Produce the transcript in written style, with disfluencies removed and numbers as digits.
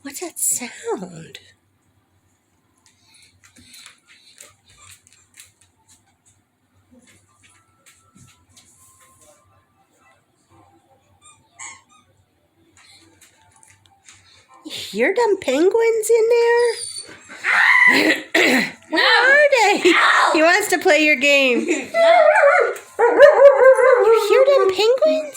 What's that sound? You hear them penguins in there? Where are they? He wants to play your game. You hear them penguins?